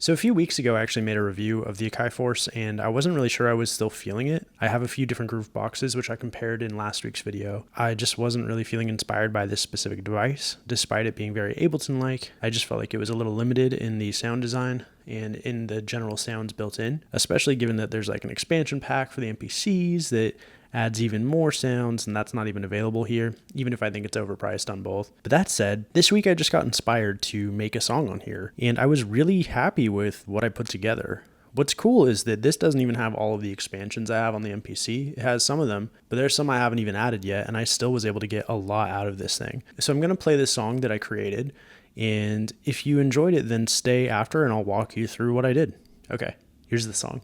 So a few weeks ago, I actually made a review of the Akai Force, and I wasn't really sure I was still feeling it. I have a few different groove boxes, which I compared in last week's video. I just wasn't really feeling inspired by this specific device, despite it being very Ableton-like. I just felt like it was a little limited in the sound design and in the general sounds built in, especially given that there's like an expansion pack for the MPCs that adds even more sounds, and that's not even available here, even if I think it's overpriced on both. But that said, this week I just got inspired to make a song on here, and I was really happy with what I put together. What's cool is that this doesn't even have all of the expansions I have on the MPC. It has some of them, but there's some I haven't even added yet, and I still was able to get a lot out of this thing. So I'm going to play this song that I created, and if you enjoyed it, then stay after and I'll walk you through what I did. Okay, here's the song.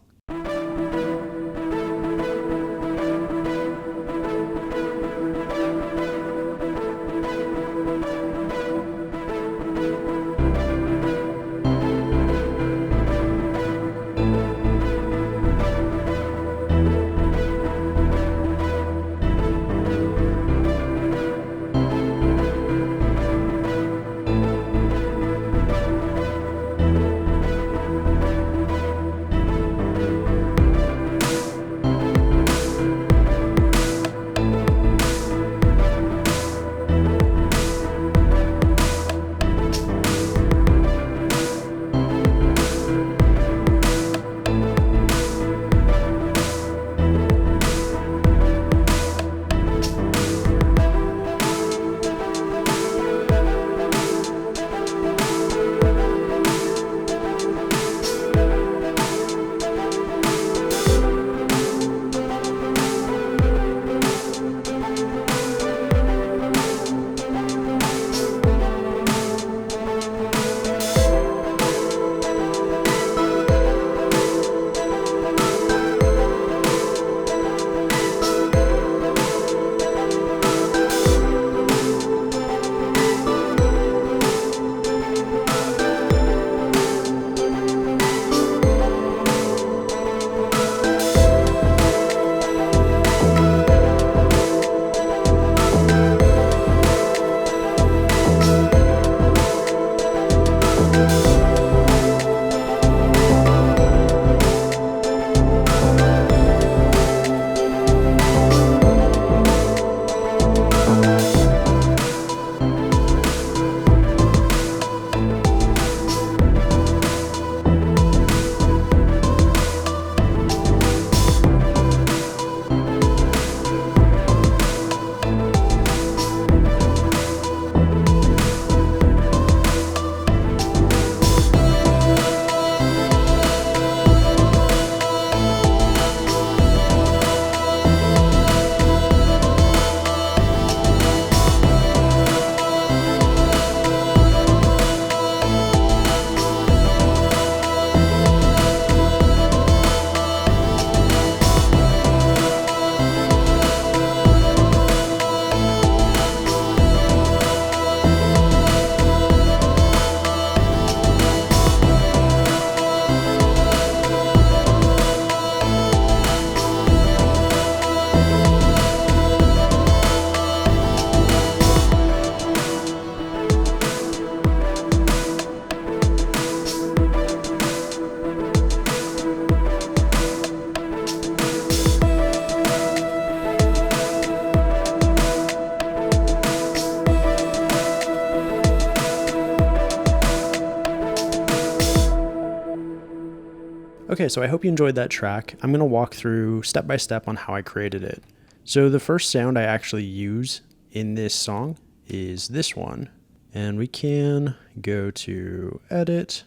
Okay, so I hope you enjoyed that track. I'm going to walk through step by step on how I created it. So the first sound I actually use in this song is this one. And we can go to edit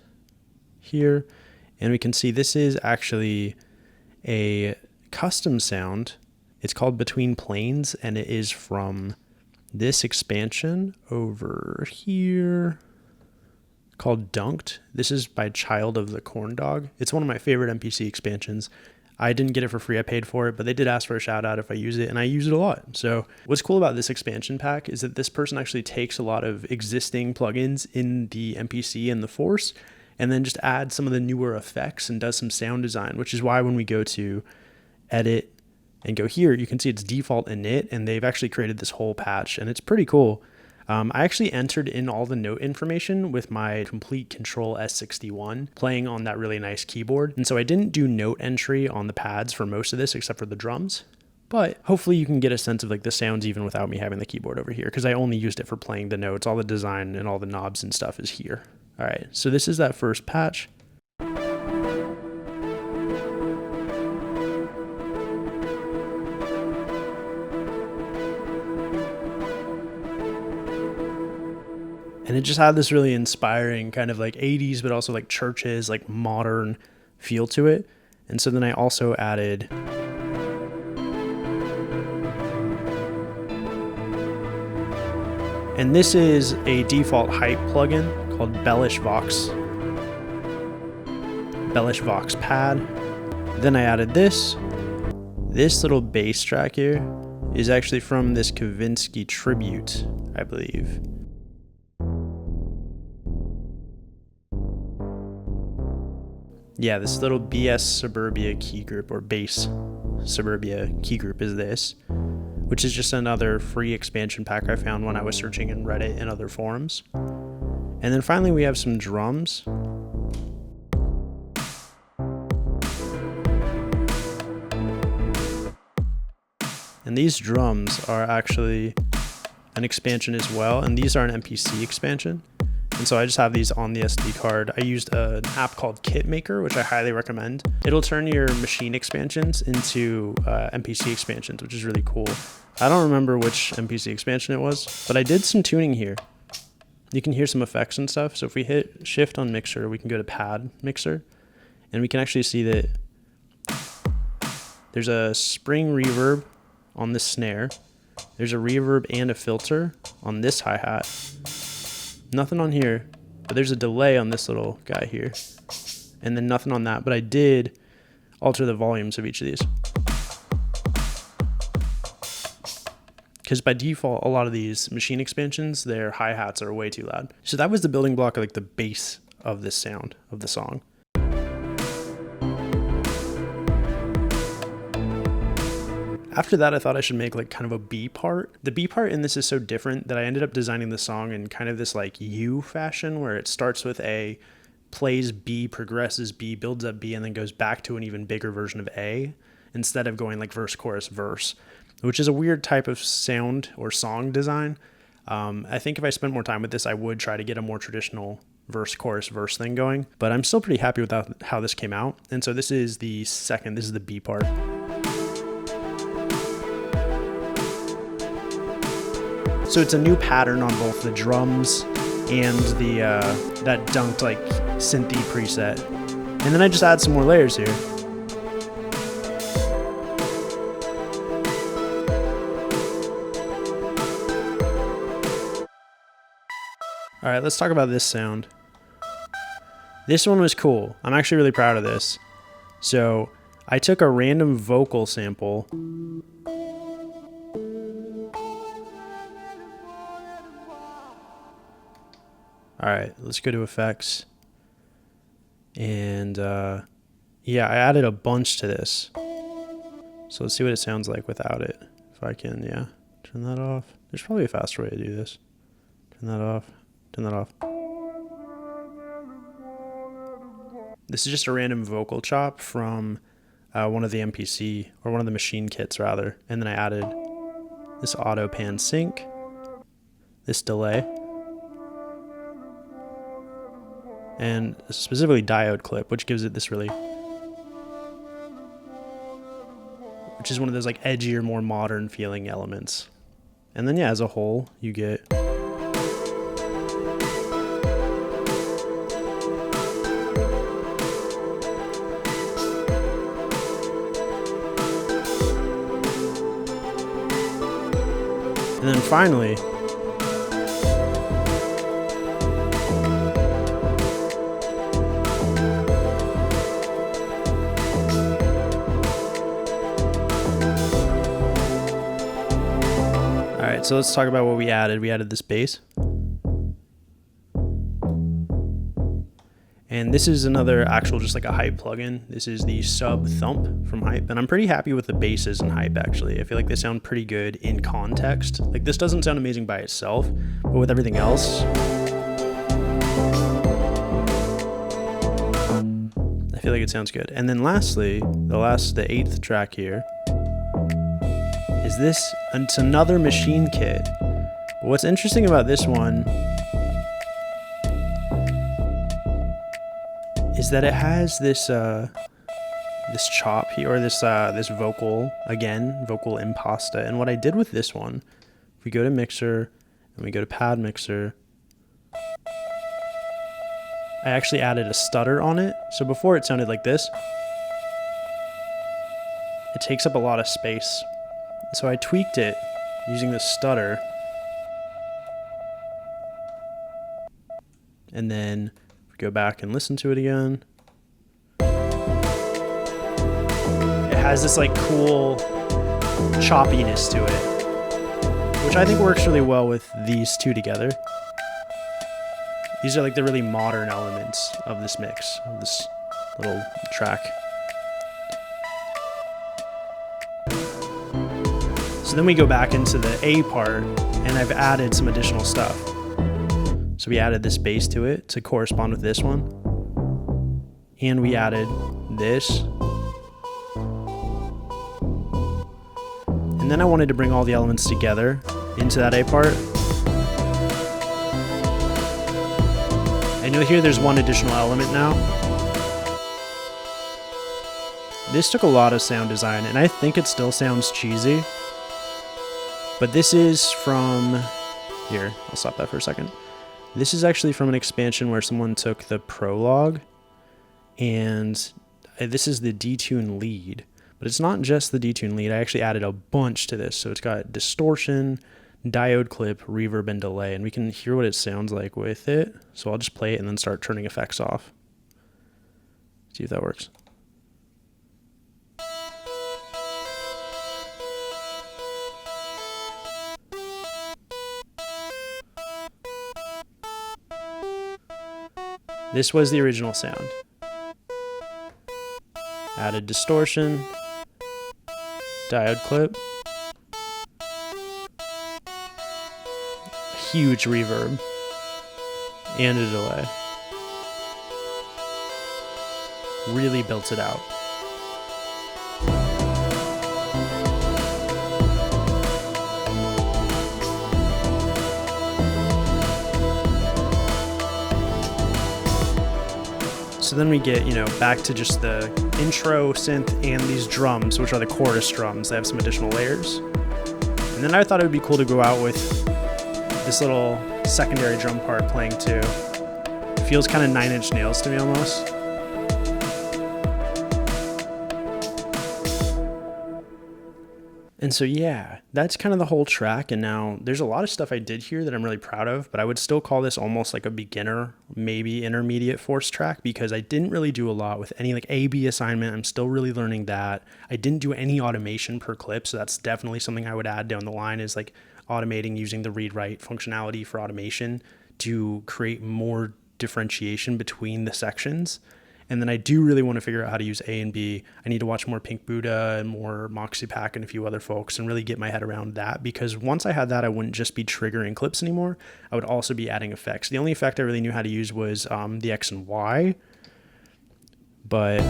here, and we can see this is actually a custom sound. It's called Between Planes, and it is from this expansion over here called Dunked. This is by Child of the Corn Dog. It's one of my favorite MPC expansions. I didn't get it for free, I paid for it, but they did ask for a shout out if I use it, and I use it a lot. So what's cool about this expansion pack is that this person actually takes a lot of existing plugins in the MPC and the Force, and then just adds some of the newer effects and does some sound design, which is why when we go to edit and go here, you can see it's default init, and they've actually created this whole patch, and it's pretty cool. I actually entered in all the note information with my complete Control S61 playing on that really nice keyboard. And so I didn't do note entry on the pads for most of this except for the drums. But hopefully you can get a sense of like the sounds even without me having the keyboard over here, because I only used it for playing the notes. All the design and all the knobs and stuff is here. All right, so this is that first patch. And it just had this really inspiring kind of like 80s, but also like churches, like modern feel to it. And so then I also added and this is a default hype plugin called Bellish Vox pad. Then I added this little bass track here is actually from this Kavinsky tribute, I believe. Yeah, this little BS Suburbia key group, or bass Suburbia key group is this, which is just another free expansion pack I found when I was searching in Reddit and other forums. And then finally we have some drums. And these drums are actually an expansion as well, and these are an MPC expansion. And so I just have these on the SD card. I used an app called Kitmaker, which I highly recommend. It'll turn your machine expansions into MPC expansions, which is really cool. I don't remember which MPC expansion it was, but I did some tuning here. You can hear some effects and stuff. So if we hit shift on mixer, we can go to pad mixer, and we can actually see that there's a spring reverb on this snare. There's a reverb and a filter on this hi-hat. Nothing on here, but there's a delay on this little guy here. And then nothing on that, but I did alter the volumes of each of these. Because by default, a lot of these machine expansions, their hi-hats are way too loud. So that was the building block of like the bass of this sound of the song. After that, I thought I should make like kind of a B part. The B part in this is so different that I ended up designing the song in kind of this like U fashion, where it starts with A, plays B, progresses B, builds up B, and then goes back to an even bigger version of A, instead of going like verse, chorus, verse, which is a weird type of sound or song design. I think if I spent more time with this, I would try to get a more traditional verse, chorus, verse thing going, but I'm still pretty happy with how this came out. And so this is the B part. So it's a new pattern on both the drums and the that dunked like synthy preset. And then I just add some more layers here. All right, let's talk about this sound. This one was cool. I'm actually really proud of this. So I took a random vocal sample . All right, let's go to effects. And yeah, I added a bunch to this. So let's see what it sounds like without it. If I can, yeah, turn that off. There's probably a faster way to do this. Turn that off, turn that off. This is just a random vocal chop from one of the MPC, or one of the machine kits rather. And then I added this auto pan sync, this delay, and specifically diode clip, which gives it this really, which is one of those like edgier, more modern feeling elements. And then yeah, as a whole, you get and then finally, so let's talk about what we added. We added this bass. And And this is another actual, just like a hype plugin. This is the Sub Thump from Hype, and I'm pretty happy with the basses in Hype actually. I feel like they sound pretty good in context. Like this doesn't sound amazing by itself, but with everything else, I feel like it sounds good. And then lastly, the eighth track here is this. It's another machine kit. But what's interesting about this one is that it has this this chop here, or this vocal impasta. And what I did with this one, if we go to mixer and we go to pad mixer, I actually added a stutter on it. So before it sounded like this. It takes up a lot of space. So I tweaked it using this stutter. And then go back and listen to it again. It has this like cool choppiness to it, which I think works really well with these two together. These are like the really modern elements of this mix, of this little track. So then we go back into the A part, and I've added some additional stuff. So we added this bass to it to correspond with this one. And we added this. And then I wanted to bring all the elements together into that A part. And you'll hear there's one additional element now. This took a lot of sound design, and I think it still sounds cheesy. But this is from... Here, I'll stop that for a second. This is actually from an expansion where someone took the prologue, and this is the detune lead, but it's not just the detune lead. I actually added a bunch to this. So it's got distortion, diode clip, reverb, and delay, and we can hear what it sounds like with it. So I'll just play it and then start turning effects off. See if that works. This was the original sound. Added distortion, diode clip, huge reverb, and a delay. Really built it out. So then we get, back to just the intro synth and these drums, which are the chorus drums. They have some additional layers. And then I thought it would be cool to go out with this little secondary drum part playing too. It feels kind of 9 Inch Nails to me almost. And so yeah, that's kind of the whole track. And now there's a lot of stuff I did here that I'm really proud of, but I would still call this almost like a beginner, maybe intermediate Force track, because I didn't really do a lot with any like A/B assignment. I'm still really learning that. I didn't do any automation per clip, so that's definitely something I would add down the line, is like automating using the read-write functionality for automation to create more differentiation between the sections. And then I do really want to figure out how to use A and B. I need to watch more Pink Buddha and more Moxie Pack and a few other folks and really get my head around that, because once I had that, I wouldn't just be triggering clips anymore. I would also be adding effects. The only effect I really knew how to use was the X and Y. But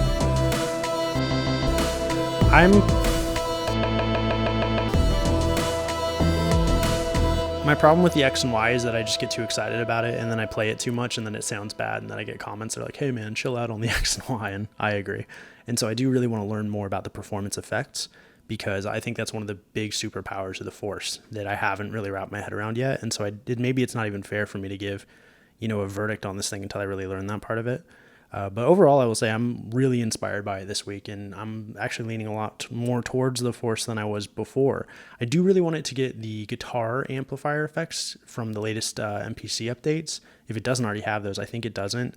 my problem with the X and Y is that I just get too excited about it, and then I play it too much, and then it sounds bad, and then I get comments that are like, hey man, chill out on the X and Y, and I agree. And so I do really want to learn more about the performance effects, because I think that's one of the big superpowers of the Force that I haven't really wrapped my head around yet. And so maybe it's not even fair for me to give, a verdict on this thing until I really learn that part of it. But overall, I will say I'm really inspired by it this week, and I'm actually leaning a lot more towards the Force than I was before. I do really want it to get the guitar amplifier effects from the latest MPC updates. If it doesn't already have those, I think it doesn't.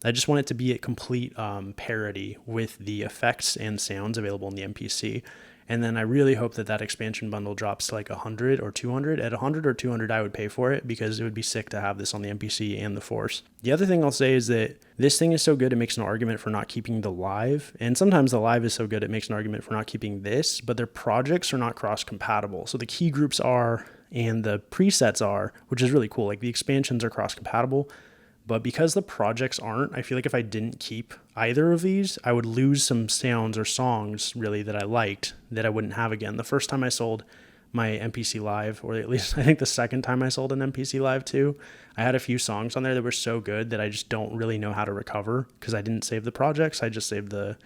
I just want it to be at complete parity with the effects and sounds available in the MPC. And then I really hope that that expansion bundle drops to like 100 or 200. At 100 or 200, I would pay for it because it would be sick to have this on the MPC and the Force. The other thing I'll say is that this thing is so good, it makes an argument for not keeping the live. And sometimes the live is so good, it makes an argument for not keeping this, but their projects are not cross-compatible. So the key groups are, and the presets are, which is really cool. Like the expansions are cross-compatible. But because the projects aren't, I feel like if I didn't keep either of these, I would lose some sounds or songs really that I liked that I wouldn't have again. The first time I sold my MPC Live, or at least I think the second time I sold an MPC Live too, I had a few songs on there that were so good that I just don't really know how to recover because I didn't save the projects. I just saved the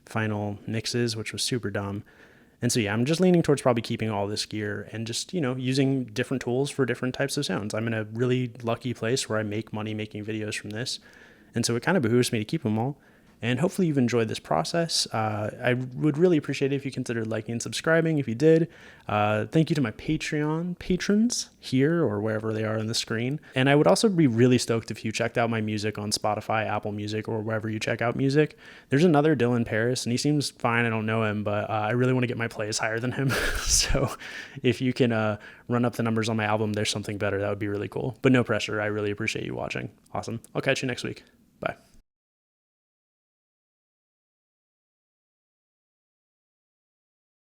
final mixes, which was super dumb. And so, yeah, I'm just leaning towards probably keeping all this gear and just, using different tools for different types of sounds. I'm in a really lucky place where I make money making videos from this. And so it kind of behooves me to keep them all. And hopefully you've enjoyed this process. I would really appreciate it if you considered liking and subscribing. If you did, thank you to my Patreon patrons here or wherever they are on the screen. And I would also be really stoked if you checked out my music on Spotify, Apple Music, or wherever you check out music. There's another Dylan Paris, and he seems fine. I don't know him, but I really want to get my plays higher than him. So if you can run up the numbers on my album, there's something better. That would be really cool. But no pressure. I really appreciate you watching. Awesome. I'll catch you next week. Bye.